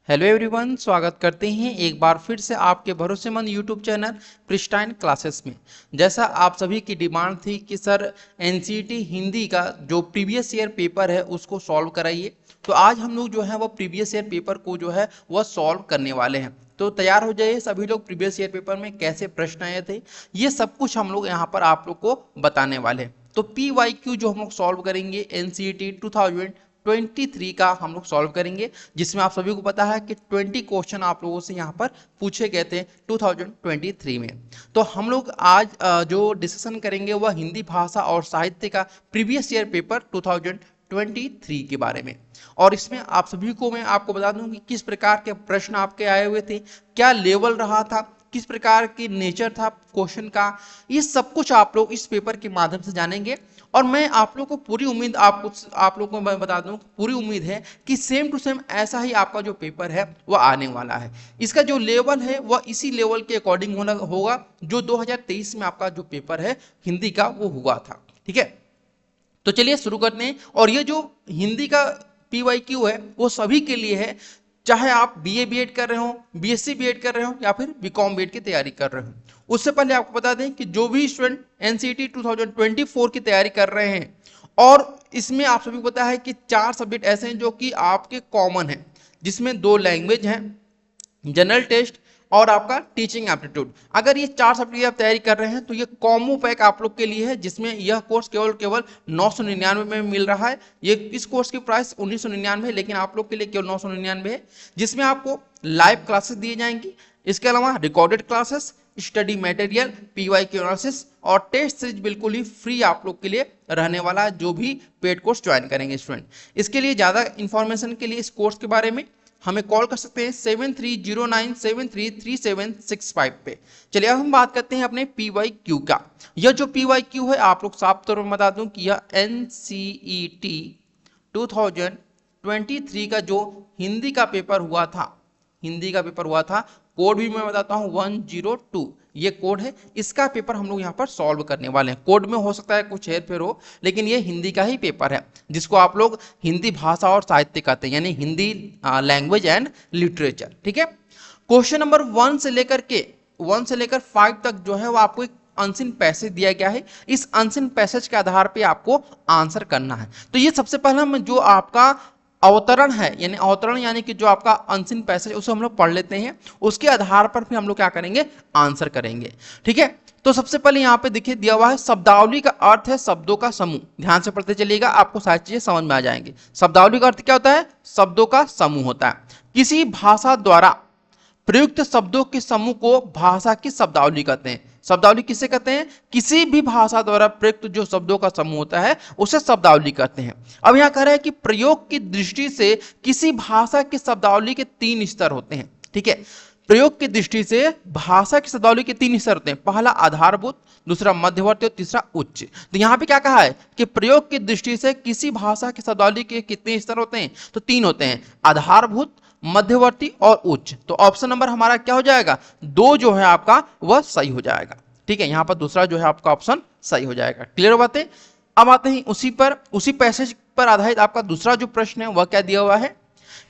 Hello everyone, स्वागत करते हैं एक बार फिर से आपके भरोसेमंद यूट्यूब चैनल प्रिस्टाइन क्लासेस में। जैसा आप सभी की डिमांड थी कि सर एनसीईटी हिंदी का जो प्रीवियस ईयर पेपर है उसको सॉल्व कराइए, तो आज हम लोग जो है वो प्रीवियस ईयर पेपर को जो है वह सॉल्व करने वाले हैं। तो तैयार हो जाइए सभी लोग, प्रीवियस ईयर पेपर में कैसे प्रश्न आए थे ये सब कुछ हम लोग यहाँ पर आप लोग को बताने वाले हैं। तो PYQ जो हम लोग सॉल्व करेंगे एनसीईटी 2023 का हम लोग सॉल्व करेंगे, जिसमें आप सभी को पता है कि 20 क्वेश्चन आप लोगों से यहाँ पर पूछे गए थे 2023 में। तो हम लोग आज जो डिस्कशन करेंगे वह हिंदी भाषा और साहित्य का प्रीवियस ईयर पेपर 2023 के बारे में। और इसमें आप सभी को मैं आपको बता दूं कि किस प्रकार के प्रश्न आपके आए हुए थे, क्या लेवल रहा था, किस प्रकार की नेचर था क्वेश्चन का, ये सब कुछ आप लोग इस पेपर के माध्यम से जानेंगे। और मैं आप लोग को पूरी उम्मीद आप लोग को मैं बता दूं, पूरी उम्मीद है कि सेम टू सेम ऐसा ही आपका जो पेपर है वह आने वाला है। इसका जो लेवल है वह इसी लेवल के अकॉर्डिंग होगा जो 2023 में आपका जो पेपर है हिंदी का वो हुआ था। ठीक है, तो चलिए शुरू करते हैं। और ये जो हिंदी का PYQ है वो सभी के लिए है, चाहे आप BA BEd कर रहे हो, BSc BEd कर रहे हो या फिर BCom BEd की तैयारी कर रहे हो। उससे पहले आपको बता दें कि जो भी स्टूडेंट NCET 2024 की तैयारी कर रहे हैं, और इसमें आप सभी को पता है कि 4 सब्जेक्ट ऐसे हैं जो कि आपके कॉमन हैं, जिसमें 2 लैंग्वेज हैं, जनरल टेस्ट और आपका टीचिंग एप्टीट्यूड। अगर ये 4 सब्जेक्ट आप तैयारी कर रहे हैं तो ये कॉम्बो पैक आप लोग के लिए है, जिसमें यह कोर्स केवल 999 में मिल रहा है। ये इस कोर्स की प्राइस 1999 है, लेकिन आप लोग के लिए केवल 999 है, जिसमें आपको लाइव क्लासेस दिए जाएंगी, इसके अलावा recorded classes, study material, PYQ analysis और टेस्ट सीरीज बिल्कुल ही फ्री आप लोग के लिए रहने वाला है जो भी पेड कोर्स ज्वाइन करेंगे स्टूडेंट। इसके लिए ज़्यादा इंफॉर्मेशन के लिए इस कोर्स के बारे में हमें कॉल कर सकते हैं 7309733765 पे। चलिए अब हम बात करते हैं अपने PYQ का। यह जो PYQ है आप लोग साफ तौर पर बता दूं कि यह NCET 2023 का जो हिंदी का पेपर हुआ था, कोड भी मैं बताता हूं 102 ये कोड है, इसका पेपर हम लोग यहाँ पर सॉल्व करने वाले हैं। कोड में हो सकता है कुछ हेर फेर हो, लेकिन ये हिंदी का ही पेपर है, जिसको आप लोग हिंदी भाषा और साहित्य कहते हैं, यानी हिंदी लैंग्वेज एंड लिटरेचर। ठीक है, क्वेश्चन नंबर 1 से लेकर 5 तक जो है वो आपको एक अनसीन पैसेज दिया गया है। इस अनसीन पैसेज के आधार पे आपको आंसर करना है। तो ये सबसे पहला हम जो आपका अवतरण है, यानी कि जो आपका अनसीन पैसेज उसे हम लोग पढ़ लेते हैं, उसके आधार पर फिर हम लोग क्या करेंगे, आंसर करेंगे। ठीक है, तो सबसे पहले यहाँ पे देखिए दिया हुआ है शब्दावली का अर्थ है शब्दों का समूह। ध्यान से पढ़ते चलिएगा, आपको सारी चीजें समझ में आ जाएंगे। शब्दावली का अर्थ क्या होता है, शब्दों का समूह होता है। किसी भाषा द्वारा प्रयुक्त शब्दों के समूह को भाषा की शब्दावली कहते हैं। शब्दावली किसे कहते हैं, किसी भी भाषा द्वारा प्रयुक्त जो शब्दों का समूह होता है उसे शब्दावली कहते हैं। अब यहाँ कह रहे हैं कि प्रयोग की दृष्टि से किसी भाषा की शब्दावली के 3 स्तर होते हैं। ठीक है, प्रयोग की दृष्टि से भाषा की शब्दावली के 3 स्तर होते हैं। पहला आधारभूत, दूसरा मध्यवर्ती और तीसरा उच्च। तो यहाँ पे क्या कहा है कि प्रयोग की दृष्टि से किसी भाषा की शब्दावली के कितने स्तर होते हैं, तो 3 होते हैं, आधारभूत, मध्यवर्ती और उच्च। तो ऑप्शन नंबर हमारा क्या हो जाएगा, 2 जो है आपका वह सही हो जाएगा। ठीक है, यहां पर दूसरा जो है आपका ऑप्शन सही हो जाएगा। क्लियर बातें। अब आते हैं उसी पैसेज पर आधारित आपका दूसरा जो प्रश्न है वह क्या दिया हुआ है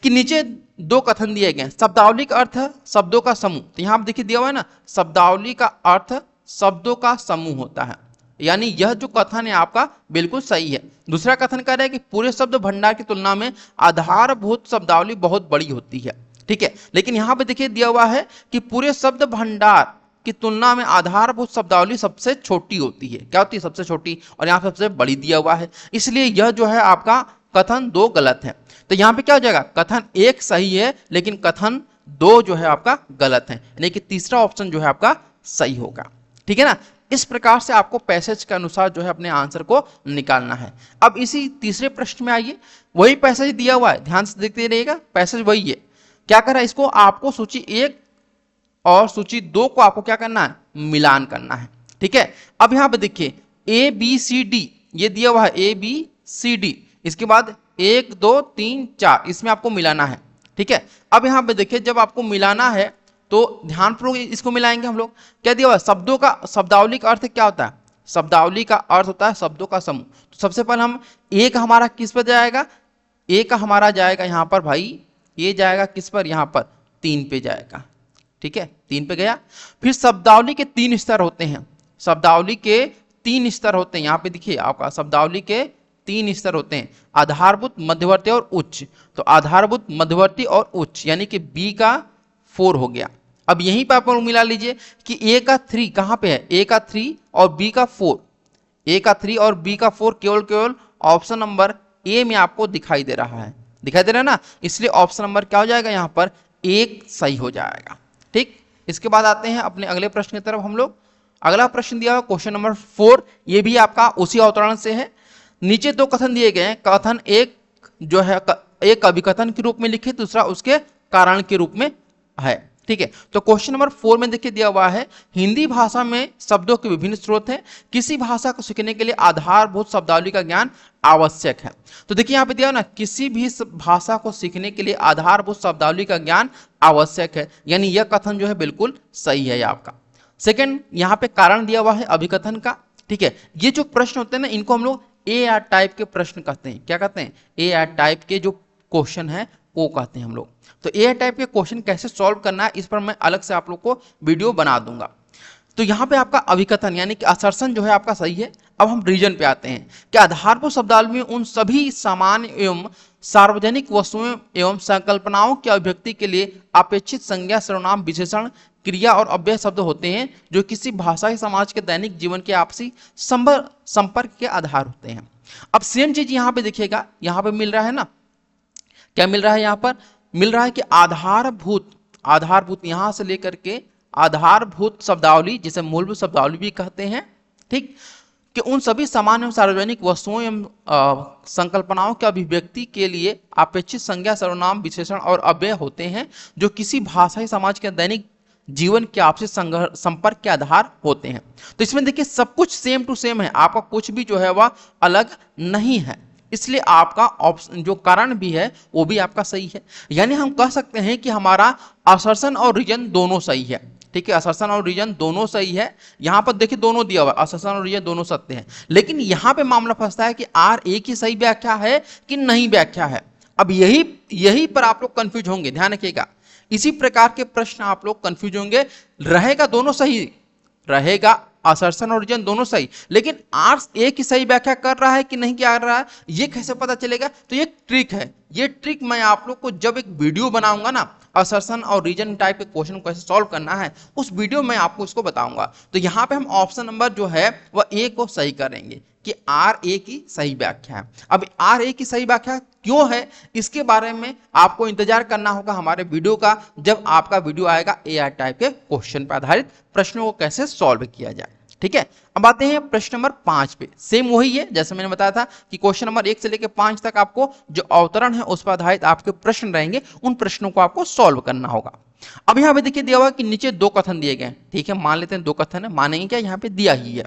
कि नीचे 2 कथन दिए गए। शब्दावली का अर्थ शब्दों का समूह, तो यहां पर देखिए दिया हुआ है ना, शब्दावली का अर्थ शब्दों का समूह होता है, यानी यह जो कथन है आपका बिल्कुल सही है। दूसरा कथन कह रहा है कि पूरे शब्द भंडार की तुलना में आधारभूत शब्दावली बहुत बड़ी होती है। ठीक है, लेकिन यहां पे देखिए दिया हुआ है कि पूरे शब्द भंडार की तुलना में आधारभूत शब्दावली सबसे छोटी होती है। क्या होती है, सबसे छोटी, और यहाँ सबसे बड़ी दिया हुआ है, इसलिए यह जो है आपका कथन 2 गलत है। तो यहाँ पे क्या हो जाएगा, कथन 1 सही है लेकिन कथन 2 जो है आपका गलत है, यानी कि तीसरा ऑप्शन जो है आपका सही होगा। ठीक है ना, इस प्रकार से आपको पैसेज के अनुसार जो है अपने आंसर को निकालना है। अब इसी तीसरे प्रश्न में आइए, वही पैसेज दिया हुआ है, ध्यान से देखते रहिएगा, पैसेज वही है। क्या कर रहा है, इसको आपको सूची 1 और सूची 2 को आपको क्या करना है, मिलान करना है। ठीक है, अब यहां पे देखिए ABCD ये दिया हुआ है, ABCD, इसके बाद 1 2 3 4 इसमें आपको मिलाना है। ठीक है, अब यहां पे देखिए जब आपको मिलाना है तो ध्यानपूर्वक इसको मिलाएंगे हम लोग। क्या दिया हुआ है, शब्दों का, शब्दावली का अर्थ क्या होता है, शब्दावली का अर्थ होता है शब्दों का समूह। तो सबसे पहले हम एक हमारा किस पर जाएगा, एक हमारा जाएगा यहाँ पर भाई ये जाएगा किस पर, यहाँ पर 3 पे जाएगा। ठीक है, 3 पे गया। फिर शब्दावली के 3 स्तर होते हैं, शब्दावली के 3 स्तर होते हैं। यहाँ पे देखिए आपका शब्दावली के 3 स्तर होते हैं, आधारभूत, मध्यवर्ती और उच्च। तो आधारभूत, मध्यवर्ती और उच्च, यानी कि बी का 4 हो गया। अब यहीं पर आप मिला लीजिए कि ए का 3 कहाँ पे है, ए का 3 और बी का 4, ए का 3 और बी का 4 केवल ऑप्शन नंबर ए में आपको दिखाई दे रहा है, दिखाई दे रहा है ना, इसलिए ऑप्शन नंबर क्या हो जाएगा, यहाँ पर 1 सही हो जाएगा। ठीक, इसके बाद आते हैं अपने अगले प्रश्न की तरफ हम लोग। अगला प्रश्न दिया हुआ क्वेश्चन नंबर 4, ये भी आपका उसी अवतरण से है। नीचे 2 कथन दिए गए हैं, कथन एक जो है एक अभिकथन के रूप में लिखे, दूसरा उसके कारण के रूप में है। ठीक है, तो क्वेश्चन नंबर 4 में देखिए दिया हुआ है, हिंदी भाषा में शब्दों के विभिन्न स्रोत हैं, किसी भाषा को सीखने के लिए आधारभूत शब्दावली का ज्ञान आवश्यक है। तो देखिए यहाँ पे दिया ना, किसी भी भाषा को सीखने के लिए आधारभूत शब्दावली का ज्ञान आवश्यक है, यानी यह कथन जो है बिल्कुल सही है आपका। सेकंड, यहाँ पे कारण दिया हुआ है अभिकथन का। ठीक है, ये जो प्रश्न होते हैं ना, इनको हम लोग ए आर टाइप के प्रश्न कहते हैं। क्या कहते हैं, ए आर टाइप के जो क्वेश्चन है वो कहते हैं हम लोग। तो ए टाइप के क्वेश्चन कैसे सॉल्व करना है, इस पर मैं अलग से आप लोग को वीडियो बना दूंगा। तो यहाँ पे आपका अभिकथन यानी कि असर्शन जो है आपका सही है। अब हम रीजन पे आते हैं कि आधारभूत शब्दावली में उन सभी सामान्य एवं सार्वजनिक वस्तुओं एवं संकल्पनाओं की अभिव्यक्ति के लिए अपेक्षित संज्ञा, सर्वनाम, विशेषण, क्रिया और अव्यय शब्द होते हैं, जो किसी भाषा या समाज के दैनिक जीवन के आपसी संपर्क के आधार होते हैं। अब सेम चीज यहाँ पे देखिएगा, यहाँ पे मिल रहा है ना, क्या मिल रहा है, यहाँ पर मिल रहा है कि आधारभूत यहां से लेकर के आधारभूत शब्दावली, जिसे मूलभूत शब्दावली भी कहते हैं। ठीक, कि उन सभी सामान्य एवं सार्वजनिक वस्तुओं एवं संकल्पनाओं के अभिव्यक्ति के लिए अपेक्षित संज्ञा, सर्वनाम, विशेषण और अव्यय होते हैं, जो किसी भाषा या समाज के दैनिक जीवन के आपसी संपर्क के आधार होते हैं। तो इसमें देखिए सब कुछ सेम टू सेम है, आपका कुछ भी जो है वह अलग नहीं है, इसलिए आपका ऑप्शन जो कारण भी है वो भी आपका सही है। यानी हम कह सकते हैं कि हमारा असर्शन और रीजन दोनों सही है। ठीक है, असर्शन और रीजन दोनों सही है। यहां पर देखिए दोनों दिया हुआ है, असर्शन और रीजन दोनों सत्य हैं, लेकिन यहां पे मामला फंसता है कि आर ए की सही व्याख्या है कि नहीं व्याख्या है। अब यही पर आप लोग कंफ्यूज होंगे, ध्यान रखिएगा। इसी प्रकार के प्रश्न आप लोग कंफ्यूज होंगे, रहेगा दोनों सही, रहेगा असर्शन और रीजन दोनों सही, लेकिन आर ए की सही व्याख्या कर रहा है कि नहीं कर रहा है, ये कैसे पता चलेगा। तो ये ट्रिक है, ये ट्रिक मैं आप लोग को जब एक वीडियो बनाऊंगा ना, असर्शन और रीजन टाइप के क्वेश्चन को कैसे सॉल्व करना है, उस वीडियो में आपको इसको बताऊंगा। तो यहाँ पे हम ऑप्शन नंबर जो है वह ए को सही करेंगे कि आर ए की सही व्याख्या है। अब आर ए की सही व्याख्या क्यों है, इसके बारे में आपको इंतजार करना होगा हमारे वीडियो का, जब आपका वीडियो आएगा ए आर टाइप के क्वेश्चन पर आधारित प्रश्नों को कैसे सॉल्व किया जाए। ठीक है, अब आते हैं प्रश्न नंबर 5 पे। सेम वही है जैसे मैंने बताया था कि क्वेश्चन नंबर 1 से लेकर 5 तक आपको जो अवतरण है उस पर आधारित आपके प्रश्न रहेंगे, उन प्रश्नों को आपको सॉल्व करना होगा। अब यहाँ पे देखिए दिया हुआ कि नीचे 2 कथन दिए गए। ठीक है, मान लेते हैं 2 कथन है, मानेंगे क्या, यहाँ पे दिया ही है।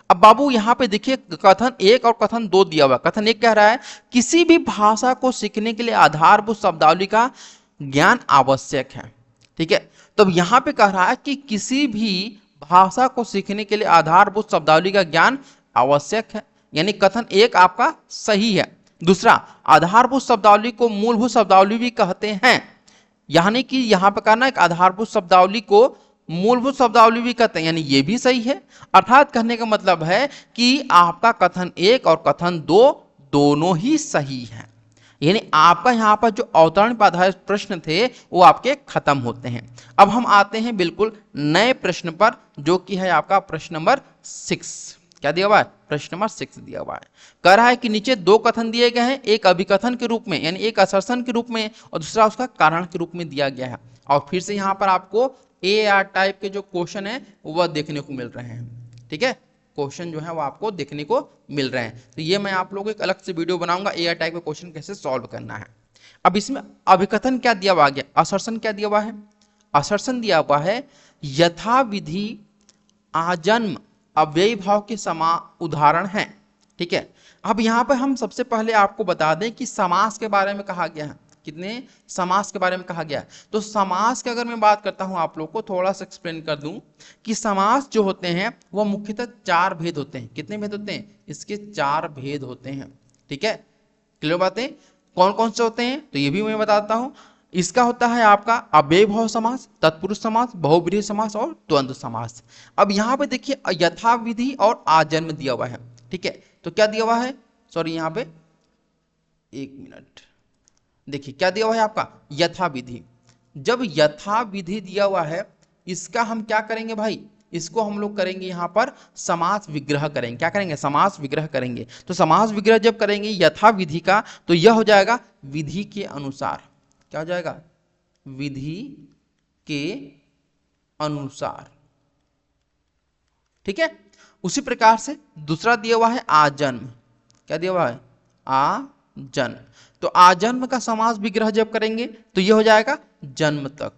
अब बाबू यहाँ पे देखिए कथन 1 और कथन 2 दिया हुआ। कथन 1 कह रहा है किसी भी भाषा को सीखने के लिए आधारभूत शब्दावली का ज्ञान आवश्यक है। ठीक है, तो यहाँ पे कह रहा है कि किसी भी भाषा को सीखने के लिए आधारभूत शब्दावली का ज्ञान आवश्यक है, यानी कथन 1 आपका सही है। दूसरा, आधारभूत शब्दावली को मूलभूत शब्दावली भी कहते हैं, यानी कि यहां पर कहना एक आधारभूत शब्दावली को मूलभूत शब्दावली भी कहते हैं, यानी ये भी सही है। अर्थात कहने का मतलब है कि आपका कथन 1 और कथन 2 दोनों ही सही है, यानी आपका यहाँ पर जो अवतरण पर आधारित प्रश्न थे वो आपके खत्म होते हैं। अब हम आते हैं बिल्कुल नए प्रश्न पर, जो कि है आपका प्रश्न नंबर 6। क्या दिया हुआ है, प्रश्न नंबर 6 दिया हुआ है। कह रहा है कि नीचे 2 कथन दिए गए हैं, एक अभिकथन के रूप में यानी एक असर्शन के रूप में और दूसरा उसका कारण के रूप में दिया गया है। और फिर से यहाँ पर आपको ए आर टाइप के जो क्वेश्चन है वह देखने को मिल रहे हैं। ठीक है, क्वेश्चन जो है वो आपको देखने को मिल रहे हैं। तो ये मैं आप लोगों को एक अलग से वीडियो बनाऊंगा, ए आर टाइप के क्वेश्चन कैसे सॉल्व करना है। अब इसमें अभिकथन क्या दिया हुआ, असर्शन क्या दिया हुआ है, असर्शन दिया हुआ है यथाविधि आजन्म अव्ययी भाव के समा उदाहरण है। ठीक है, अब यहाँ पर हम सबसे पहले आपको बता दें कि समास के बारे में कहा गया है, कितने समास के बारे में कहा गया है। तो समास की अगर मैं बात करता हूं, आप लोग को थोड़ा सा एक्सप्लेन कर दूं कि समास जो होते हैं वह मुख्यतः 4 भेद होते हैं। कितने भेद होते हैं, इसके 4 भेद होते हैं। ठीक है, क्लियर बातें, कौन कौन से होते हैं तो ये भी मैं बताता हूं। इसका होता है आपका अव्ययीभाव समास, तत्पुरुष समास, बहुब्रीहि समास और द्वंद्व समास। अब यहाँ पे देखिए यथाविधि और आजन्म दिया हुआ है, ठीक है। तो क्या दिया हुआ है, सॉरी यहाँ पे एक मिनट, देखिए क्या दिया हुआ है आपका यथाविधि। जब यथाविधि दिया हुआ है इसका हम क्या करेंगे भाई, इसको हम लोग करेंगे यहाँ पर समास विग्रह करेंगे। क्या करेंगे, समास विग्रह करेंगे। तो समास विग्रह जब करेंगे यथाविधि का तो यह हो जाएगा विधि के अनुसार। क्या हो जाएगा, विधि के अनुसार, ठीक है। उसी प्रकार से दूसरा दिया हुआ है आजन्म। क्या दिया हुआ है, आजन्म। तो आजन्म का समास विग्रह जब करेंगे तो यह हो जाएगा जन्म तक।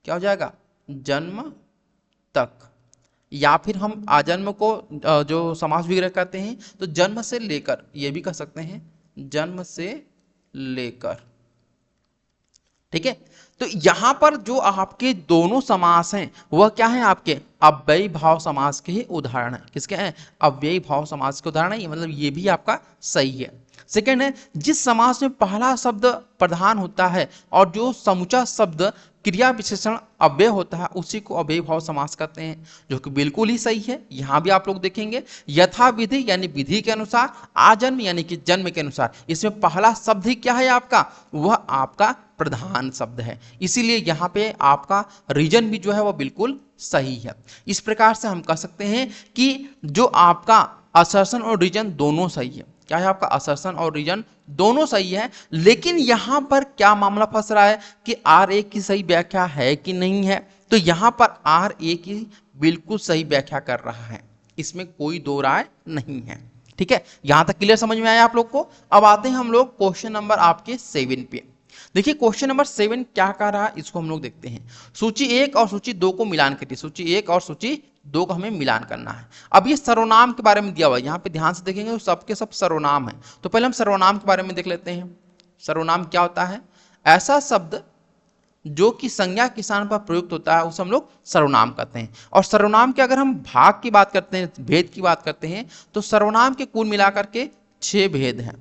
क्या हो जाएगा, जन्म तक। या फिर हम आजन्म को जो समास विग्रह करते हैं तो जन्म से लेकर, ये भी कह सकते हैं जन्म से लेकर, ठीक है। तो यहां पर जो आपके दोनों समास हैं वह क्या है, आपके अव्ययी भाव समास के ही उदाहरण है। किसके हैं, अव्ययी भाव समास के उदाहरण है, मतलब ये भी आपका सही है। सेकंड है, जिस समास में पहला शब्द प्रधान होता है और जो समूचा शब्द क्रिया विशेषण अव्यय होता है उसी को अव्ययी भाव समास कहते हैं, जो कि बिल्कुल ही सही है। यहां भी आप लोग देखेंगे यथाविधि यानी विधि के अनुसार, आजन्म यानी कि जन्म के अनुसार। इसमें पहला शब्द ही क्या है आपका, वह आपका प्रधान शब्द है, इसीलिए यहाँ पे आपका रीजन भी जो है वह बिल्कुल सही है। इस प्रकार से हम कह सकते हैं कि जो आपका असर्शन और रीजन दोनों सही है। क्या है, आपका असर्शन और रीजन दोनों सही है। लेकिन यहां पर क्या मामला फंस रहा है कि R की सही व्याख्या है कि नहीं है। तो यहां पर RA की बिल्कुल सही व्याख्या कर रहा है, इसमें कोई दो राय नहीं है, ठीक है। यहां तक क्लियर समझ में आया आप लोग को। अब आते हैं हम लोग क्वेश्चन नंबर आपके 7 पे। देखिए क्वेश्चन नंबर 7 क्या कह रहा है, इसको हम लोग देखते हैं। सूची 1 और सूची 2 को मिलान करिए। सूची 1 और सूची 2 को हमें मिलान करना है। अब ये सर्वनाम के बारे में दिया हुआ है, यहाँ पे ध्यान से देखेंगे तो सबके सब सर्वनाम है। तो पहले हम सर्वनाम के बारे में देख लेते हैं। सर्वनाम क्या होता है, ऐसा शब्द जो कि संज्ञा के स्थान पर प्रयुक्त होता है उसे हम लोग सर्वनाम कहते हैं। और सर्वनाम के अगर हम भाग की बात करते हैं, भेद की बात करते हैं, तो सर्वनाम के कुल मिलाकर के 6 भेद हैं,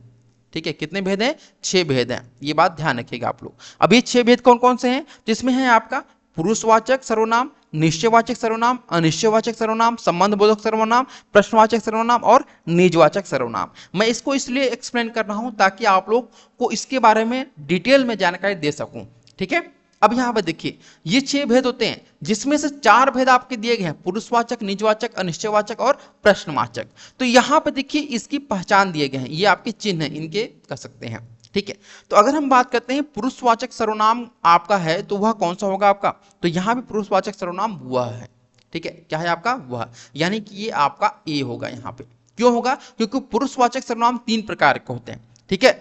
ठीक है। कितने भेद हैं, 6 भेद हैं, ये बात ध्यान रखिएगा आप लोग। अब ये 6 भेद कौन कौन से हैं, जिसमें है आपका पुरुषवाचक सर्वनाम, निश्चयवाचक सर्वनाम, अनिश्चयवाचक सर्वनाम, संबंधबोधक सर्वनाम, प्रश्नवाचक सर्वनाम और निजवाचक सर्वनाम। मैं इसको इसलिए एक्सप्लेन कर रहा हूं ताकि आप लोग को इसके बारे में डिटेल में जानकारी दे सकूं, ठीक है। अब यहां पर देखिए ये 6 भेद होते हैं, जिसमें से 4 भेद आपके दिए गए हैं, पुरुषवाचक, निजवाचक, अनिश्चयवाचक और प्रश्नवाचक। तो यहां पर देखिए इसकी पहचान दिए गए हैं, ये आपके चिन्ह हैं, इनके कह सकते हैं, ठीक है। तो अगर हम बात करते हैं पुरुषवाचक सर्वनाम आपका है तो वह कौन सा होगा आपका, तो यहां भी पुरुषवाचक सर्वनाम वह है, ठीक है। क्या है आपका, वह, यानी कि ये आपका ए होगा यहाँ पे। क्यों होगा, क्योंकि पुरुषवाचक सर्वनाम 3 प्रकार के होते हैं, ठीक है।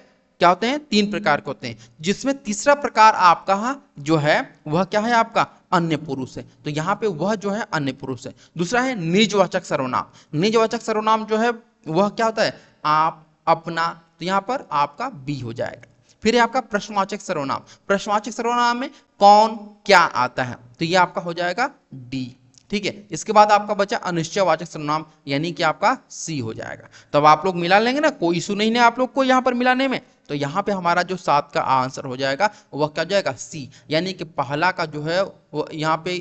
क्या होते हैं, 3 प्रकार के होते हैं, जिसमें तीसरा प्रकार आपका जो है वह क्या है, आपका अन्य पुरुष है। तो यहाँ पे वह जो है अन्य पुरुष है। दूसरा है निजवाचक सर्वनाम। निजवाचक सर्वनाम जो है वह क्या होता है, आप, अपना, तो यहाँ पर आपका बी हो जाएगा। फिर है आपका प्रश्नवाचक सर्वनाम। प्रश्नवाचक सर्वनाम में कौन क्या आता है, तो ये आपका हो जाएगा डी, ठीक है। इसके बाद आपका बचा अनिश्चयवाचक सर्वनाम, यानी कि आपका सी हो जाएगा। तो अब आप लोग मिला लेंगे ना, कोई इशू नहीं है आप लोग को यहाँ पर मिलाने में। तो यहाँ पे हमारा जो 7 का आंसर हो जाएगा वह क्या हो जाएगा, सी, यानी कि पहला का जो है वो यहाँ पे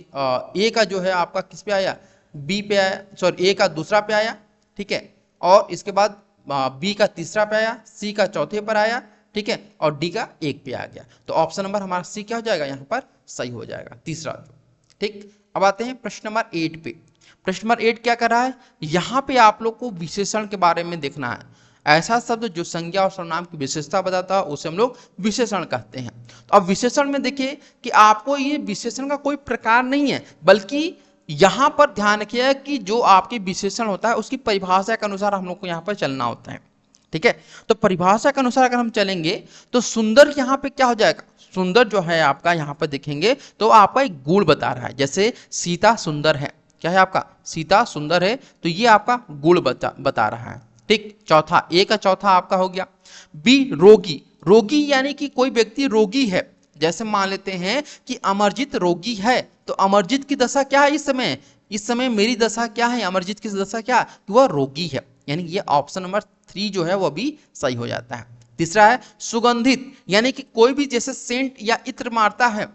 ए का जो है आपका किस पे आया, बी पे आया, सॉरी ए का दूसरा पे आया, ठीक है। और इसके बाद बी का तीसरा पे आया, सी का चौथे पर आया, ठीक है, और डी का 1 पे आ गया। तो ऑप्शन नंबर हमारा सी क्या हो जाएगा, यहाँ पर सही हो जाएगा, तीसरा, ठीक। अब आते हैं प्रश्न नंबर 8 पे। प्रश्न नंबर 8 क्या कर रहा है, यहाँ पे आप लोग को विशेषण के बारे में देखना है। ऐसा शब्द जो संज्ञा और सर्वनाम की विशेषता बताता है उसे हम लोग विशेषण कहते हैं। तो अब विशेषण में देखिए कि आपको ये विशेषण का कोई प्रकार नहीं है, बल्कि यहां पर ध्यान रखिए कि जो आपकी विशेषण होता है उसकी परिभाषा के अनुसार हम लोग को यहाँ पर चलना होता है, ठीक है। तो परिभाषा के अनुसार अगर हम चलेंगे तो सुंदर यहाँ पे क्या हो जाएगा, सुंदर जो है आपका यहाँ पर देखेंगे तो आपका एक गुण बता रहा है। जैसे सीता सुंदर है, क्या है आपका, सीता सुंदर है, तो ये आपका गुण बता रहा है, ठीक। चौथा, ए का चौथा आपका हो गया। बी रोगी, रोगी यानी कि कोई व्यक्ति रोगी है। जैसे मान लेते हैं कि अमरजीत रोगी है, तो अमरजीत की दशा क्या है इस समय, इस समय मेरी दशा क्या है, अमरजीत की दशा क्या, वह रोगी है, यानी ये ऑप्शन नंबर 3 जो है वह भी सही हो जाता है, तीसरा है सुगंधित, यानी कि कोई भी जैसे सेंट या इत्र मारता है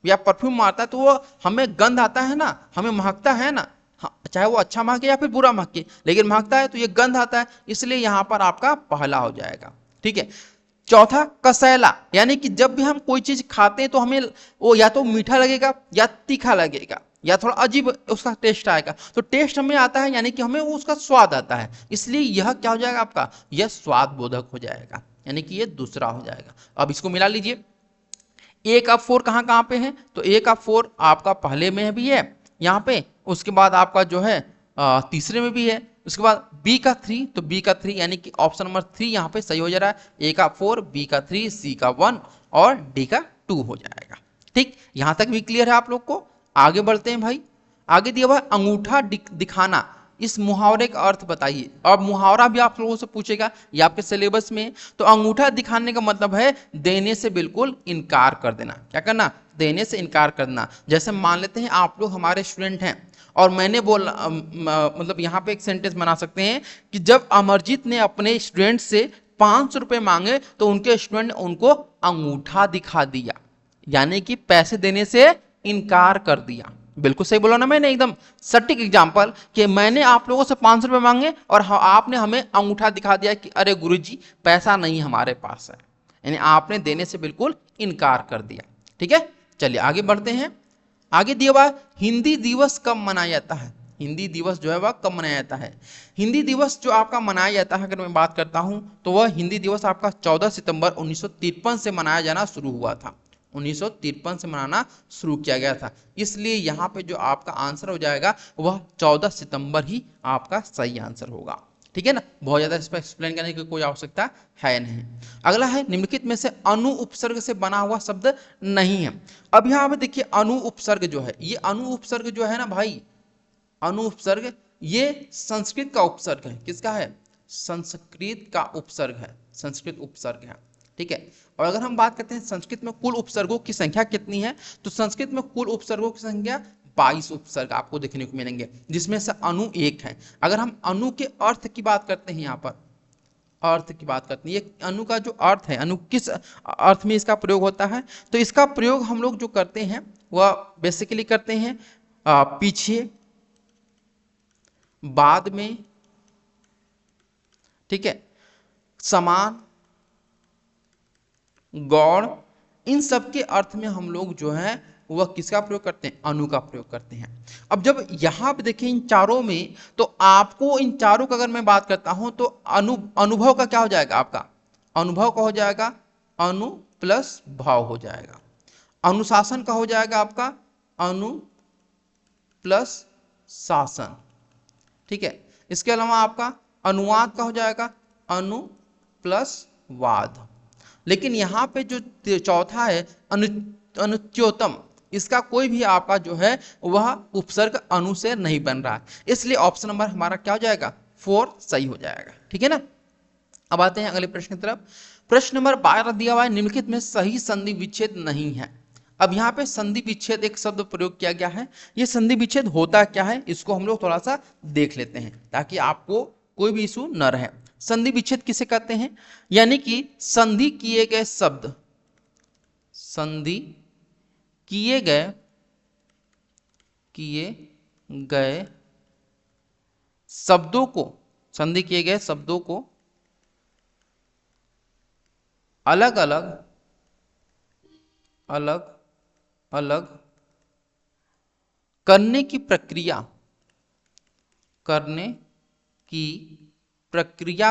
या परफ्यूम मारता है तो वो हमें गंध आता है ना, हमें महकता है ना, हाँ, चाहे वो अच्छा महके या फिर बुरा महके, लेकिन महकता है तो ये गंध आता है, इसलिए यहां पर आपका पहला हो जाएगा। ठीक है। चौथा कसैला, यानी कि जब भी हम कोई चीज खाते हैं तो हमें वो या तो मीठा लगेगा या तीखा लगेगा या थोड़ा अजीब उसका टेस्ट आएगा, तो टेस्ट हमें आता है यानी कि हमें उसका स्वाद आता है, इसलिए यह क्या हो जाएगा आपका, यह स्वाद बोधक हो जाएगा, यानी कि यह दूसरा हो जाएगा। अब इसको मिला लीजिए, ए का 4 कहाँ कहाँ पे है, तो ए का 4 आपका पहले में भी है यहाँ पे, उसके बाद आपका जो है तीसरे में भी है, उसके बाद बी का 3, तो बी का 3 यानी कि ऑप्शन नंबर 3 यहाँ पे सही हो जा रहा है, ए का 4, बी का 3, सी का 1 और डी का 2 हो जाएगा। ठीक, यहां तक भी क्लियर है आप लोग को। आगे बढ़ते हैं भाई, आगे दिया हुआ अंगूठा दिखाना, इस मुहावरे का अर्थ बताइए। अब मुहावरा भी आप लोगों से पूछेगा, ये आपके सिलेबस में, तो अंगूठा दिखाने का मतलब है देने से बिल्कुल इनकार कर देना। क्या करना, देने से इनकार करना। जैसे मान लेते हैं आप लोग हमारे स्टूडेंट हैं और मैंने बोला मतलब यहाँ पे एक सेंटेंस बना सकते हैं कि जब अमरजीत ने अपने स्टूडेंट से 500 रुपए मांगे तो उनके स्टूडेंट ने उनको अंगूठा दिखा दिया, यानी कि पैसे देने से इनकार कर दिया। बिल्कुल सही बोला ना मैंने, एकदम सटीक एग्जांपल कि मैंने आप लोगों से 500 रुपए मांगे और आपने हमें अंगूठा दिखा दिया कि अरे गुरुजी पैसा नहीं हमारे पास है, यानी आपने देने से बिल्कुल इनकार कर दिया। ठीक है, चलिए आगे बढ़ते हैं। आगे दिया हुआ हिंदी दिवस कब मनाया जाता है, हिंदी दिवस जो है वह कब मनाया जाता है। हिंदी दिवस जो आपका मनाया जाता है, अगर मैं बात करता हूं तो वह हिंदी दिवस आपका 14 सितंबर 1953 से मनाया जाना शुरू हुआ था, 1953 से मनाना शुरू किया गया था, इसलिए यहाँ पे जो आपका आंसर हो जाएगा वह 14 सितंबर ही आपका सही आंसर होगा। ठीक है ना, बहुत ज्यादा इस पर एक्सप्लेन करने की कोई आवश्यकता है नहीं। अगला है निम्नलिखित में से अनु उपसर्ग से बना हुआ शब्द नहीं है। अब यहाँ पे देखिए अनु उपसर्ग जो है, ये अनु उपसर्ग जो है ना भाई, अनु उपसर्ग ये संस्कृत का उपसर्ग है। किसका है, संस्कृत का उपसर्ग है, संस्कृत उपसर्ग है। ठीक है, और अगर हम बात करते हैं संस्कृत में कुल उपसर्गों की संख्या कितनी है, तो संस्कृत में कुल उपसर्गों की संख्या 22 उपसर्ग आपको देखने को मिलेंगे, जिसमें से अनु एक है। अगर हम अनु के अर्थ की बात करते हैं, यहाँ पर अर्थ की बात करते हैं, ये अनु का जो अर्थ है, अनु किस अर्थ में इसका प्रयोग होता है, तो इसका प्रयोग हम लोग जो करते हैं वह बेसिकली करते हैं पीछे, बाद में, ठीक है, समान, गौण, इन सब के अर्थ में हम लोग जो है वह किसका प्रयोग करते हैं, अनु का प्रयोग करते हैं। अब जब यहां पे देखें इन चारों में, तो आपको इन चारों का अगर मैं बात करता हूं तो अनुभव का क्या हो जाएगा आपका, अनुभव का हो जाएगा अनु प्लस भाव हो जाएगा। अनुशासन का हो जाएगा आपका अनु प्लस शासन। ठीक है, इसके अलावा आपका अनुवाद का हो जाएगा अनु प्लस वाद। लेकिन यहां पे जो चौथा है अनुच्योतम, इसका कोई भी आपका जो है वह उपसर्ग अनु से नहीं बन रहा है, इसलिए ऑप्शन नंबर हमारा क्या हो जाएगा, 4 सही हो जाएगा। ठीक है ना, अब आते हैं अगले प्रश्न की तरफ। प्रश्न नंबर 12 दिया हुआ है निम्नलिखित में सही संधि विच्छेद नहीं है। अब यहाँ पे संधि विच्छेद एक शब्द प्रयोग किया गया है, ये संधि विच्छेद होता क्या है इसको हम लोग थोड़ा सा देख लेते हैं ताकि आपको कोई भी इशू न रहे। संधि विच्छेद किसे कहते हैं, यानी कि संधि किए गए शब्द, संधि किए गए शब्दों को, संधि किए गए शब्दों को अलग अलग करने की प्रक्रिया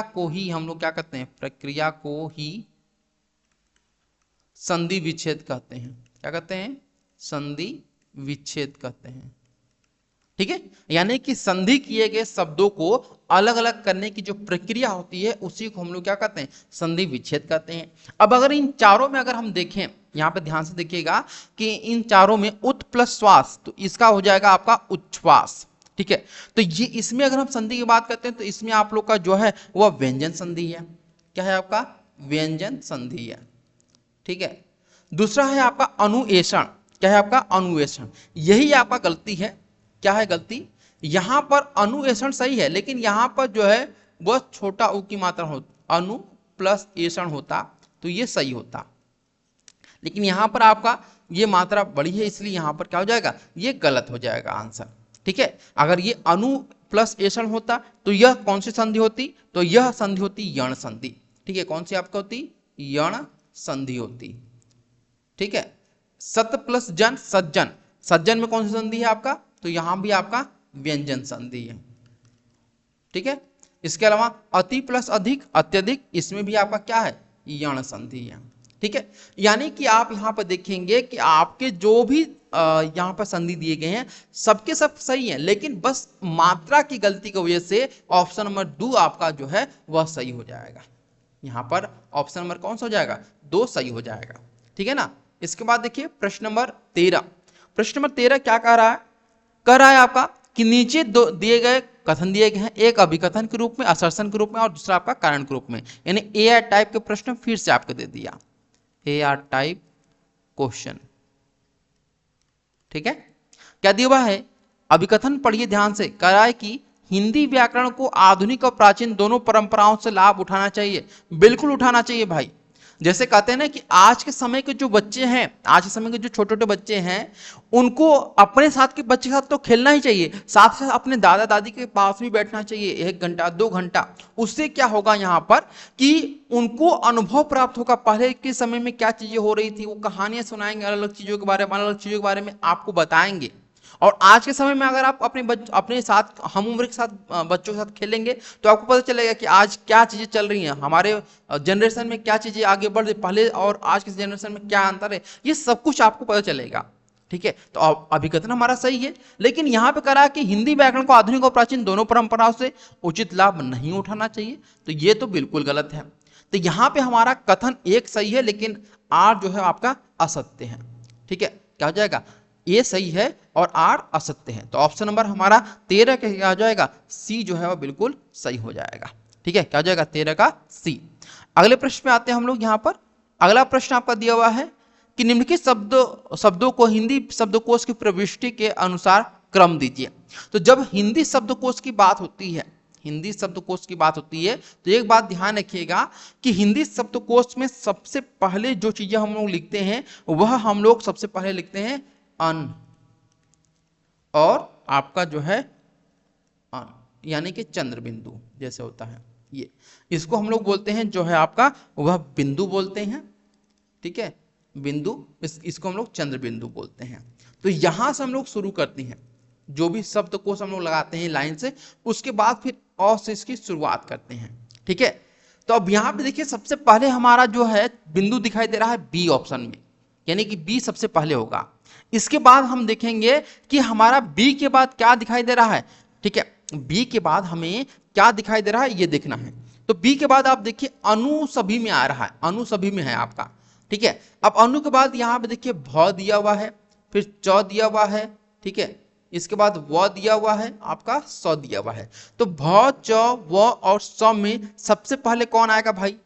को ही हम लोग क्या कहते हैं, प्रक्रिया को ही संधि विच्छेद कहते हैं। क्या कहते हैं, संधि विच्छेद कहते हैं। ठीक है, यानी कि संधि किए गए शब्दों को अलग अलग करने की जो प्रक्रिया होती है उसी को हम लोग क्या कहते हैं, संधि विच्छेद कहते हैं। अब अगर इन चारों में अगर हम देखें, यहां पे ध्यान से देखिएगा कि इन चारों में उत प्लस श्वास, तो इसका हो जाएगा आपका उच्छ्वास। ठीक है, तो ये इसमें अगर हम संधि की बात करते हैं तो इसमें आप लोग का जो है वह व्यंजन संधि है। क्या है आपका, व्यंजन संधि है। ठीक है, दूसरा है आपका अनुएषण। क्या है आपका, अनुएषण। यही आपका गलती है। क्या है गलती, यहां पर अनुएषण सही है लेकिन यहां पर जो है वह छोटा उ की मात्रा हो, अनु प्लस एषण होता तो ये सही होता, लेकिन यहां पर आपका ये मात्रा बड़ी है इसलिए यहां पर क्या हो जाएगा, ये गलत हो जाएगा आंसर। ठीक है, अगर ये अनु प्लस एषण होता तो यह कौन सी संधि होती, तो यह संधि होती यण संधि। ठीक है, कौन सी आपका होती, यण संधि होती। ठीक है, सत प्लस जन सज्जन, सज्जन में कौन सी संधि है आपका, तो यहां भी आपका व्यंजन संधि है। ठीक है, इसके अलावा अति प्लस अधिक अत्यधिक, इसमें भी आपका क्या है, यण संधि है। ठीक है, यानी कि आप यहां पर देखेंगे कि आपके जो भी यहां पर संधि दिए गए हैं सबके सब सही हैं, लेकिन बस मात्रा की गलती की वजह से ऑप्शन नंबर 2 आपका जो है वह सही हो जाएगा। यहां पर ऑप्शन नंबर कौन सा हो जाएगा, 2 सही हो जाएगा। ठीक है ना। इसके बाद देखिए प्रश्न नंबर 13। प्रश्न नंबर 13 क्या कह रहा है आपका कि नीचे दो दिए गए कथन दिए गए हैं, एक अभिकथन के रूप में, असर्शन के रूप में और दूसरा आपका कारण के रूप में, यानी ए आर टाइप के प्रश्न फिर से आपको दे दिया, ए आर टाइप क्वेश्चन। ठीक है, क्या दिया हुआ है, अभिकथन पढ़िए ध्यान से। कह रहा है कि हिंदी व्याकरण को आधुनिक और प्राचीन दोनों परंपराओं से लाभ उठाना चाहिए। बिल्कुल उठाना चाहिए भाई। जैसे कहते हैं ना कि आज के समय के जो बच्चे हैं, आज के समय के जो छोटे छोटे बच्चे हैं, उनको अपने साथ के बच्चे के साथ तो खेलना ही चाहिए, साथ साथ अपने दादा दादी के पास भी बैठना चाहिए 1 घंटा 2 घंटा। उससे क्या होगा यहाँ पर कि उनको अनुभव प्राप्त होगा, पहले के समय में क्या चीजें हो रही थी, वो कहानियां सुनाएंगे अलग अलग चीजों के बारे में, अलग अलग चीजों के बारे में आपको बताएंगे। और आज के समय में अगर आप अपने साथ हम उम्र के साथ बच्चों के साथ खेलेंगे तो आपको पता चलेगा कि आज क्या चीजें चल रही हैं, हमारे जनरेशन में क्या चीजें आगे बढ़ रही, पहले और आज के जनरेशन में क्या अंतर है, ये सब कुछ आपको पता चलेगा। ठीक है, तो अभिकथन हमारा सही है, लेकिन यहां पे कहा कि हिंदी व्याकरण को आधुनिक और प्राचीन दोनों परंपराओं से उचित लाभ नहीं उठाना चाहिए, तो ये तो बिल्कुल गलत है। तो यहां पे हमारा कथन एक सही है, लेकिन आर जो है आपका असत्य है। ठीक है, क्या हो जाएगा, ए सही है और आर असत्य है, तो ऑप्शन नंबर हमारा 13 का क्या हो जाएगा, सी जो है वह बिल्कुल सही हो जाएगा। ठीक है, क्या हो जाएगा, 13 का सी। अगले प्रश्न पे आते हैं हम लोग। यहाँ पर अगला प्रश्न आपका दिया हुआ है कि निम्नलिखित शब्दों को हिंदी शब्दकोश की प्रविष्टि के अनुसार क्रम दीजिए। तो जब हिंदी शब्दकोश की बात होती है, हिंदी शब्दकोश की बात होती है, तो एक बात ध्यान रखिएगा कि हिंदी शब्दकोश में सबसे पहले जो चीजें हम लोग लिखते हैं वह हम लोग सबसे पहले लिखते हैं अन, और आपका जो है अन यानी कि चंद्र बिंदु जैसे होता है, ये इसको हम लोग बोलते हैं जो है आपका वह बिंदु बोलते हैं। ठीक है, बिंदु, इसको हम लोग चंद्र बिंदु बोलते हैं। तो यहां से हम लोग शुरू करते हैं, जो भी शब्दकोश हम लोग लगाते हैं लाइन से, उसके बाद फिर अ से इसकी शुरुआत करते हैं। ठीक है, तो अब यहां पे देखिए सबसे पहले हमारा जो है बिंदु दिखाई दे रहा है बी ऑप्शन में, यानी कि बी सबसे पहले होगा। इसके बाद हम देखेंगे कि हमारा बी के बाद क्या दिखाई दे रहा है। ठीक है, बी के बाद हमें क्या दिखाई दे रहा है ये देखना है। तो बी के बाद आप देखिए अनु सभी में आ रहा है, अनु सभी में है आपका। ठीक है, अब अनु के बाद यहां पे देखिए भ दिया हुआ है, फिर च दिया हुआ है। ठीक है, इसके बाद व दिया हुआ है, आपका स दिया हुआ है। तो भ च व और स में सबसे पहले कौन आएगा भाई,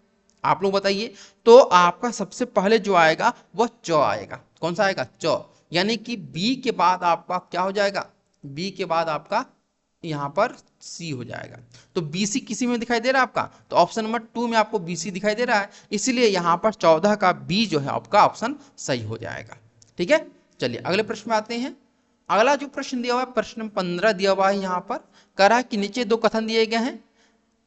आप लोग बताइए। तो आपका सबसे पहले जो आएगा वह च आएगा। कौन सा आएगा, च, यानी कि बी के बाद आपका क्या हो जाएगा, बी के बाद आपका यहां पर सी हो जाएगा। तो बीसी किसी में दिखाई दे रहा है आपका, तो ऑप्शन नंबर 2 में आपको बीसी दिखाई दे रहा है, इसीलिए यहां पर 14 का बी जो है आपका ऑप्शन सही हो जाएगा। ठीक है, चलिए अगले प्रश्न में आते हैं। अगला जो प्रश्न दिया हुआ है प्रश्न नंबर 15 दिया हुआ है, यहां पर कह रहा है कि नीचे 2 कथन दिए गए हैं,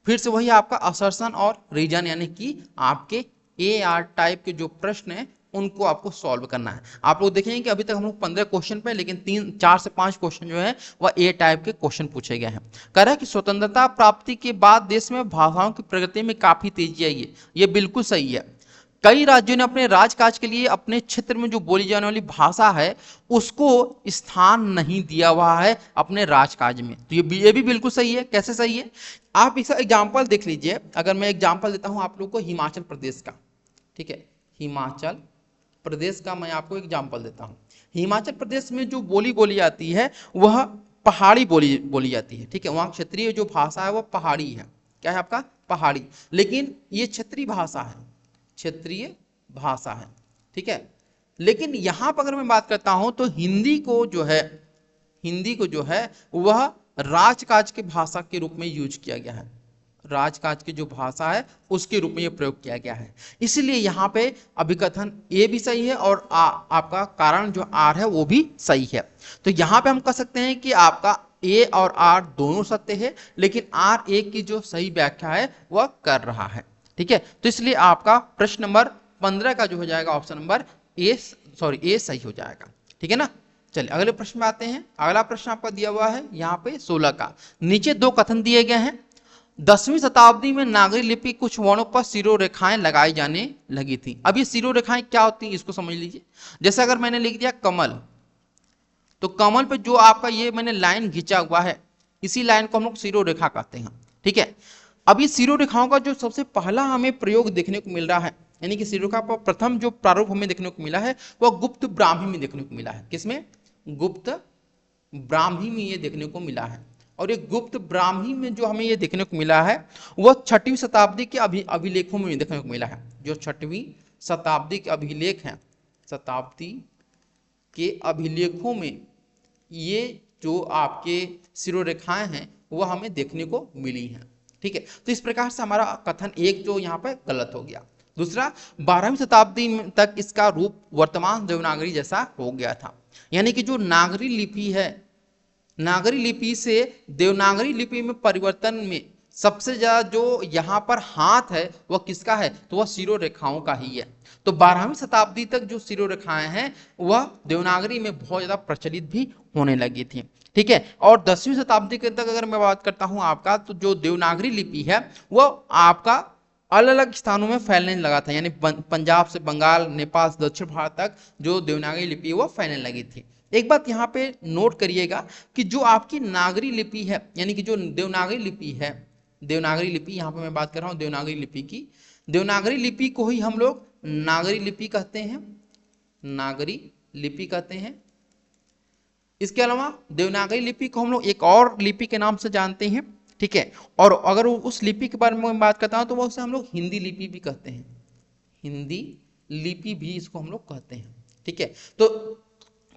फिर से वही आपका असर्शन और रीजन, यानी कि आपके ए आर टाइप के जो प्रश्न है उनको आपको सॉल्व करना है। आप लोग देखेंगे कि अभी तक हम लोग 15 क्वेश्चन पे, लेकिन 4 से 5 क्वेश्चन जो है वह ए टाइप के क्वेश्चन पूछे गए हैं। कह रहा है कि स्वतंत्रता प्राप्ति के बाद देश में भाषाओं की प्रगति में काफी तेजी आई है। ये बिल्कुल सही है। कई राज्यों ने अपने राजकाज के लिए अपने क्षेत्र में जो बोली जाने वाली भाषा है उसको स्थान नहीं दिया हुआ है अपने राजकाज में, तो ये भी बिल्कुल सही है। कैसे सही है, आप इसका एग्जाम्पल देख लीजिए। अगर मैं एग्जाम्पल देता हूं आप लोग को हिमाचल प्रदेश का, ठीक है, हिमाचल प्रदेश का मैं आपको एग्जाम्पल देता हूं। हिमाचल प्रदेश में जो बोली बोली जाती है वह पहाड़ी बोली जाती है। ठीक है, वहां क्षेत्रीय जो भाषा है वह पहाड़ी है। क्या है आपका, पहाड़ी, लेकिन ये क्षेत्रीय भाषा है, क्षेत्रीय भाषा है। ठीक है, लेकिन यहां पर अगर मैं बात करता हूं तो हिंदी को जो है वह राजकाज की भाषा के रूप में यूज किया गया है, राजकाज की जो भाषा है उसके रूप में ये प्रयोग किया गया है। इसीलिए यहाँ पे अभिकथन ए भी सही है और आपका कारण जो आर है वो भी सही है। तो यहाँ पे हम कह सकते हैं कि आपका ए और आर दोनों सत्य है, लेकिन आर ए की जो सही व्याख्या है वह कर रहा है। ठीक है, तो इसलिए आपका प्रश्न नंबर 15 का जो हो जाएगा ऑप्शन नंबर ए सही हो जाएगा। ठीक है ना। चलिए अगले प्रश्न में आते हैं। अगला प्रश्न आपका दिया हुआ है यहाँ पे 16 का। नीचे दो कथन दिए गए हैं। 10वीं शताब्दी में नागरी लिपि कुछ वर्णों पर शिरोरेखाएं लगाई जाने लगी थी। अब ये शिरोरेखाएं क्या होती है इसको समझ लीजिए। जैसे अगर मैंने लिख दिया कमल, तो कमल पे जो आपका ये मैंने लाइन खींचा हुआ है, इसी लाइन को हम लोग शिरोरेखा कहते हैं। ठीक है, अब ये शिरोरेखाओं का जो सबसे पहला हमें प्रयोग देखने को मिल रहा है, यानी कि शिरोरेखा का प्रथम जो प्रारूप हमें देखने को मिला है वह गुप्त ब्राह्मी में देखने को मिला है। किसमें? गुप्त ब्राह्मी में ये देखने को मिला है। और ये गुप्त ब्राह्मी में जो हमें ये देखने को मिला है वह 6वीं शताब्दी के अभिलेखों में देखने को मिला है। जो 6वीं शताब्दी के अभिलेख हैं, शताब्दी के अभिलेखों में ये जो आपके शिरोरेखाएं हैं वह हमें देखने को मिली हैं। ठीक है, तो इस प्रकार से हमारा कथन एक जो यहाँ पर गलत हो गया। दूसरा, 12वीं शताब्दी तक इसका रूप वर्तमान देवनागरी जैसा हो गया था। यानी कि जो नागरी लिपि है, नागरी लिपि से देवनागरी लिपि में परिवर्तन में सबसे ज्यादा जो यहाँ पर हाथ है वह किसका है? तो वह शिरोरेखाओं का ही है। तो 12वीं शताब्दी तक जो शिरोरेखाएं हैं वह देवनागरी में बहुत ज्यादा प्रचलित भी होने लगी थी। ठीक है, और 10वीं शताब्दी के तक अगर मैं बात करता हूं आपका, तो जो देवनागरी लिपि है वह आपका अलग अलग स्थानों में फैलने लगा था। यानी पंजाब से बंगाल, नेपाल से दक्षिण भारत तक जो देवनागरी लिपि है वह फैलने लगी थी। एक बात यहाँ पे नोट करिएगा कि जो आपकी नागरी लिपि है, यानी कि जो देवनागरी लिपि है, देवनागरी लिपि यहाँ पे मैं बात कर रहा हूँ देवनागरी लिपि की, देवनागरी लिपि को ही हम लोग नागरी लिपि कहते हैं, नागरी लिपि कहते हैं। इसके अलावा देवनागरी लिपि को हम लोग एक और लिपि के नाम से जानते हैं। ठीक है, और अगर उस लिपि के बारे में बात करता हूं तो वो उसे हम लोग हिंदी लिपि भी कहते हैं, हिंदी लिपि भी इसको हम लोग कहते हैं। ठीक है, तो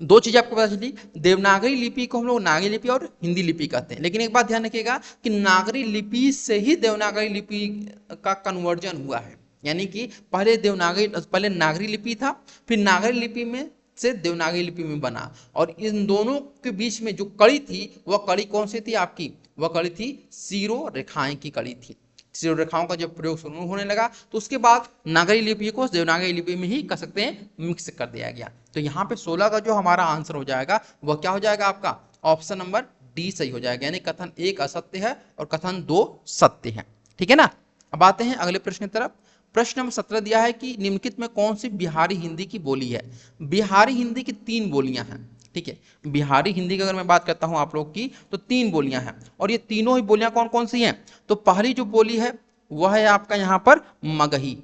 दो चीज आपको पता चली, देवनागरी लिपि को हम लोग नागरी लिपि और हिंदी लिपि कहते हैं। लेकिन एक बात ध्यान रखिएगा कि नागरी लिपि से ही देवनागरी लिपि का कन्वर्जन हुआ है। यानी कि पहले नागरी लिपि था, फिर नागरी लिपि में से देवनागरी लिपि में बना, और इन दोनों के बीच में जो कड़ी थी वह कड़ी कौन सी थी आपकी? वह कड़ी थी शिरोरेखाएं की कड़ी थी। शिरोरेखाओं का जब प्रयोग शुरू होने लगा तो उसके बाद नागरी लिपि को देवनागरी लिपि में ही कह सकते हैं मिक्स कर दिया गया। तो यहाँ पे 16 का जो हमारा आंसर हो जाएगा वह क्या हो जाएगा? आपका ऑप्शन नंबर डी सही हो जाएगा। यानी कथन 1 असत्य है और कथन 2 सत्य है। ठीक है ना। अब आते हैं अगले प्रश्न की तरफ। प्रश्न नंबर 17 दिया है कि निम्नलिखित में कौन सी बिहारी हिंदी की बोली है? बिहारी हिंदी की 3 बोलियां हैं। ठीक है, बिहारी हिंदी की अगर मैं बात करता हूं आप लोग की, तो 3 बोलियां हैं, और ये तीनों ही बोलियां कौन कौन सी हैं? तो पहली जो बोली है वह है आपका यहाँ पर मगही।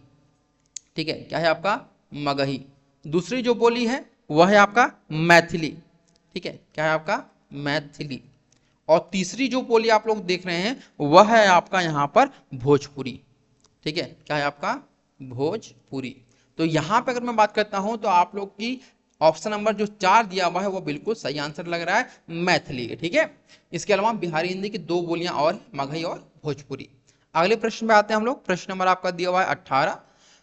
ठीक है, क्या है आपका? मगही। दूसरी जो बोली है वह है आपका मैथिली। ठीक है, क्या है आपका? मैथिली। और तीसरी जो बोली आप लोग देख रहे हैं वह है आपका यहाँ पर भोजपुरी। ठीक है, क्या है आपका? भोजपुरी। तो यहाँ पे अगर मैं बात करता हूं तो आप लोग की ऑप्शन नंबर जो 4 दिया हुआ है वो बिल्कुल सही आंसर लग रहा है, मैथिली। ठीक है, इसके अलावा बिहारी हिंदी की 2 बोलियां और मगही और भोजपुरी। अगले प्रश्न में आते हैं हम लोग। प्रश्न नंबर आपका दिया हुआ है 18।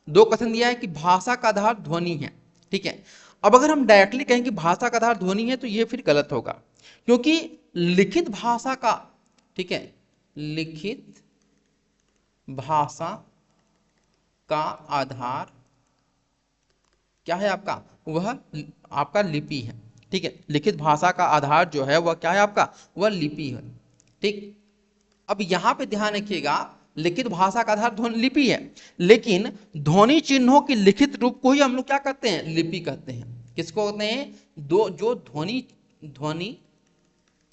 2 कथन दिया है कि भाषा का आधार ध्वनि है। ठीक है, अब अगर हम डायरेक्टली कहें कि भाषा का आधार ध्वनि है तो ये फिर गलत होगा, क्योंकि लिखित भाषा का, ठीक है, लिखित भाषा का आधार क्या है आपका? वह आपका लिपि है। ठीक है, लिखित भाषा का आधार जो है वह क्या है आपका? वह लिपि है। ठीक, अब यहां पे ध्यान रखिएगा, लिखित भाषा का आधार ध्वनि लिपि है, लेकिन ध्वनि चिन्हों की लिखित रूप को ही हम लोग क्या कहते हैं? लिपि कहते हैं। किसको कहते हैं? जो ध्वनि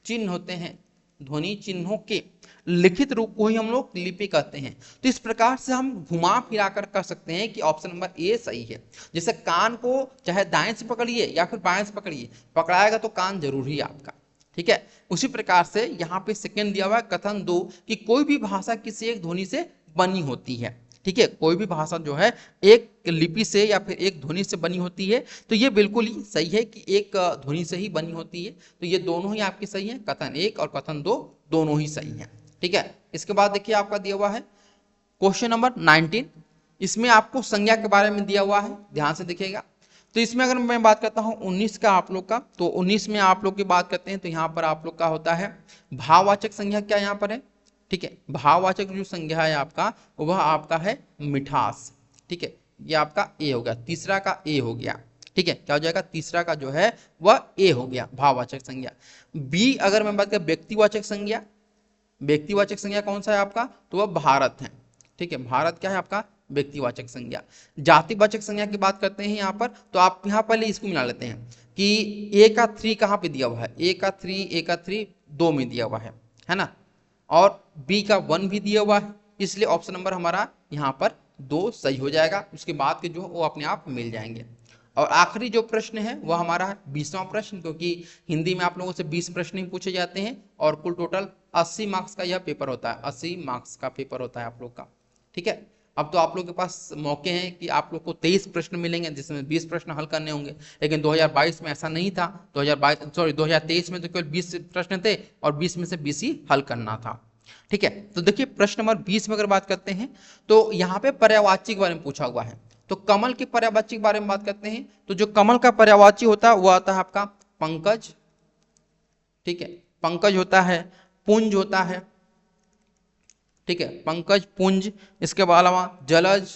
चिन्ह होते हैं, ध्वनि चिन्हों के लिखित रूप को ही हम लोग लिपि कहते हैं। तो इस प्रकार से हम घुमा फिरा कर कह सकते हैं कि ऑप्शन नंबर ए सही है। जैसे कान को चाहे दाएं से पकड़िए या फिर बाएं से पकड़िए, पकड़ाएगा तो कान जरूरी है आपका। ठीक है, उसी प्रकार से यहाँ पे सेकंड दिया हुआ है कथन 2 कि कोई भी भाषा किसी एक ध्वनि से बनी होती है। ठीक है, कोई भी भाषा जो है एक लिपि से या फिर एक ध्वनि से बनी होती है, तो ये बिल्कुल ही सही है कि एक ध्वनि से ही बनी होती है। तो ये दोनों ही आपकी सही है, कथन 1 और कथन 2 दोनों ही सही है। ठीक है। इसके बाद देखिए आपका दिया हुआ है क्वेश्चन नंबर 19। इसमें आपको संज्ञा के बारे में दिया हुआ है, ध्यान से देखिएगा। तो इसमें अगर मैं बात करता हूं 19 का आप लोग का, तो 19 में आप लोग की बात करते हैं तो यहाँ पर आप लोग का होता है भाववाचक संज्ञा। क्या यहाँ पर है, ठीक है, भाववाचक जो संज्ञा है आपका वह आपका है मिठास, ठीक है, ये आपका ए हो गया, तीसरा का ए हो गया, ठीक है, क्या हो जाएगा, तीसरा का जो है वह ए हो गया भाववाचक संज्ञा। बी अगर मैं बात करें व्यक्तिवाचक संज्ञा, व्यक्तिवाचक संज्ञा कौन सा है आपका, तो वह भारत है, ठीक है, भारत क्या है आपका व्यक्तिवाचक संज्ञा। जातिवाचक संज्ञा की बात करते हैं यहाँ पर, तो आप यहाँ पहले इसको मिला लेते हैं कि ए का 3 कहाँ पे दिया हुआ है, ए का 3 2 में दिया हुआ है ना, और बी का 1 भी दिया हुआ है, इसलिए ऑप्शन नंबर हमारा यहाँ पर 2 सही हो जाएगा। उसके बाद के जो वो अपने आप मिल जाएंगे। और आखिरी जो प्रश्न है वह हमारा है 20वां प्रश्न, क्योंकि हिंदी में आप लोगों से 20 प्रश्न ही पूछे जाते हैं और कुल टोटल 80 मार्क्स का यह पेपर होता है, 80 मार्क्स का पेपर होता है आप लोग का, ठीक है। अब तो आप लोग के पास मौके हैं कि आप लोग को 23 प्रश्न मिलेंगे जिसमें 20 प्रश्न हल करने होंगे, लेकिन 2022 में ऐसा नहीं था। 2023 में तो केवल 20 प्रश्न थे और 20 में से 20 ही हल करना था, ठीक है। तो देखिए प्रश्न नंबर 20 में अगर बात करते हैं तो यहाँ पे पर्यायवाची के बारे में पूछा हुआ है। तो कमल के पर्यायवाची के बारे में बात करते हैं, तो जो कमल का पर्यायवाची होता है वो आता है आपका पंकज, ठीक है, पंकज होता है, पुंज होता है, ठीक है, पंकज पुंज, इसके अलावा जलज,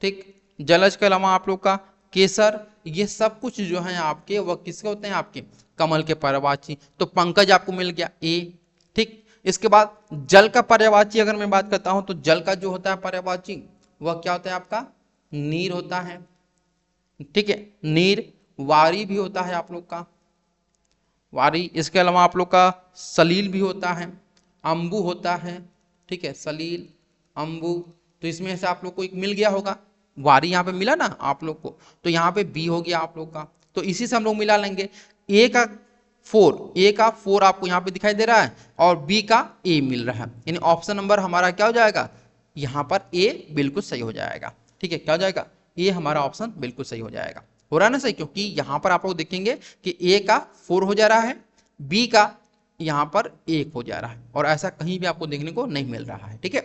ठीक, जलज के अलावा आप लोग का केसर, ये सब कुछ जो है आपके वह किसके होते हैं, आपके कमल के पर्यायवाची। तो पंकज आपको मिल गया ए, ठीक। इसके बाद जल का पर्यायवाची अगर मैं बात करता हूं तो जल का जो होता है पर्यायवाची वह क्या होता है आपका नीर होता है, ठीक है, नीर। वारी भी होता है आप लोग का, वारी। इसके अलावा आप लोग का सलील भी होता है, अंबु होता है, ठीक है, सलील, अंबु। तो इसमें से आप लोग को एक मिल गया होगा, वारी यहाँ पे मिला ना आप लोग को, तो यहाँ पे बी हो गया आप लोग का। तो इसी से हम लोग मिला लेंगे। ए का 4 आपको यहाँ पे दिखाई दे रहा है और बी का ए मिल रहा है, यानी ऑप्शन नंबर हमारा क्या हो जाएगा, यहाँ पर ए बिल्कुल सही हो जाएगा, ठीक है, क्या हो जाएगा, ए हमारा ऑप्शन बिल्कुल सही हो जाएगा। हो रहा है ना सही, क्योंकि यहाँ पर आप लोग देखेंगे कि ए का 4 हो जा रहा है, बी का यहाँ पर 1 हो जा रहा है, और ऐसा कहीं भी आपको देखने को नहीं मिल रहा है, ठीक है।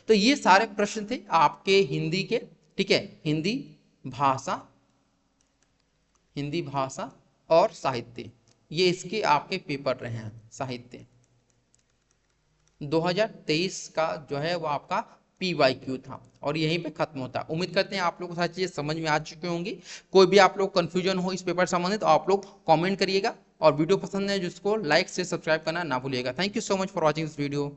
तो ये सारे प्रश्न थे आपके हिंदी के, ठीक है, हिंदी भाषा और साहित्य, ये इसके आपके पेपर रहे हैं। साहित्य 2023 का जो है वो आपका PYQ था और यहीं पे खत्म होता है। उम्मीद करते हैं आप लोग को सारी चीजें समझ में आ चुकी होंगी। कोई भी आप लोग कंफ्यूजन हो इस पेपर संबंधित तो आप लोग कमेंट करिएगा, और वीडियो पसंद है जिसको लाइक से सब्सक्राइब करना ना भूलिएगा। Thank you so much for watching this video.